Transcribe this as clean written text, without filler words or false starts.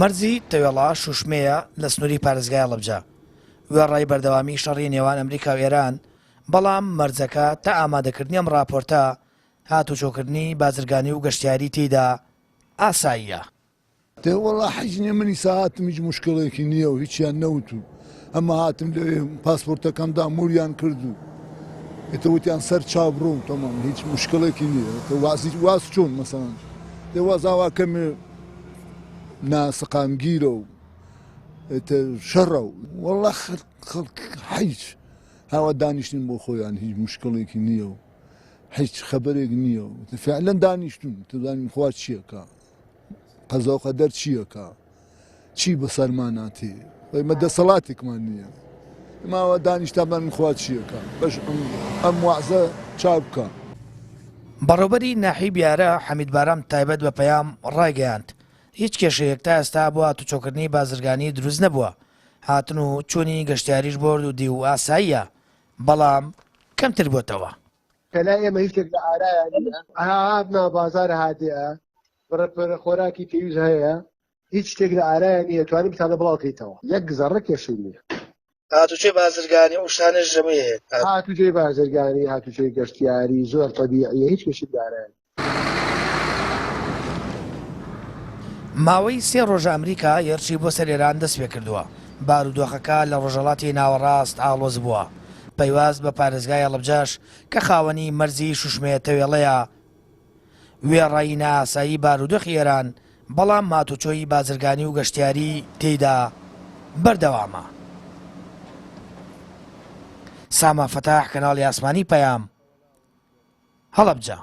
مەرجی تەوێڵا شوشمەیە لە سنووری پارێزگای هەڵەبجە وێڕای بەردەوامی شەڕی نێوان ئەمریکا و ئێران، بەڵام مەرجەکە تا ئامادەکردنی ئەم راپۆرتە هاتوچۆکردنی بازرگانی و گەشتیاری تێیدا ئاساییە. وەڵا حەجنێ منی ساهاتم هیچ مشکڵێکی نییە و هیچیان نەوت و ئەمە هاتم لەوێ پاسپۆرتەکەمدا موریان کرد و ئێتەوتیان سەر چاوبڕۆم تەمام هیچ مشکڵێکی نییە واز چۆن مەسەڵەن دێوازاواکەمێ ناسەقامگیرە و شەڕە و وەڵا خەڵک هیچ هاوا دانیشتین بۆ خۆیان هیچ مشکڵێکی نییە و هیچ خەبەرێک نییە و فعلەن دانیشتون تدانین خوا چیەکە قەزا و قەدەر چیەکە چی بەسەرماناتێ ئێمە دەسەڵاتێکمان نییە ماوە دانیشتابان خوا چیەکە بەش ئەم وعزە چاو بکە. بەڕێوەبەری ناحیب یارە حەمید بارام تایبەت بە پەیام ڕایگەیاند هیچ کێشەیەک تا ئێستا بۆ هاتوچۆکردنی بازرگانی دروست نەبووە، هاتن و چوونی گەشتیاریش بۆرد و دی و ئاساییە، بەڵام کەمتر بۆتەوە. کەلا ئێمە هیچێک لە ئارایە هاتنا بازارە هادەیە بڕە خۆراکی پێویست هەیە هیچ شتێک لە ئارایە نیە توانین بتانە بڵاوکەیتەوە یەک زەڕە کێشەی نییە. هاتوچۆی بازرگانی و شانش ژەمەیە هاتوچۆی بازرگانی هاتوچۆی گەشتیاری زۆر تەبیعیە هیچ کێشی لە ئارایە. ماوەی 3 ڕۆژە ئەمریکا هێرشی بۆ سەر ئێران دەست پێ کردووە. بارودۆخەکە لە ڕۆژهەڵاتی ناوەڕاست ئاڵۆز بووە. پەیواز بە پارێزگای هەڵەبجەش کە خاوەنی مەرجی شوشمەیە تەوێڵەیە وێڕایی نائاسایی بارودۆخی ئێران، بەڵام هاتوچۆی بازرگانی و گەشتیاری تێیدا بەردەوامە. ساما فەتاح، کەناڵی ئاسمانی پەیام، هەڵەبجە.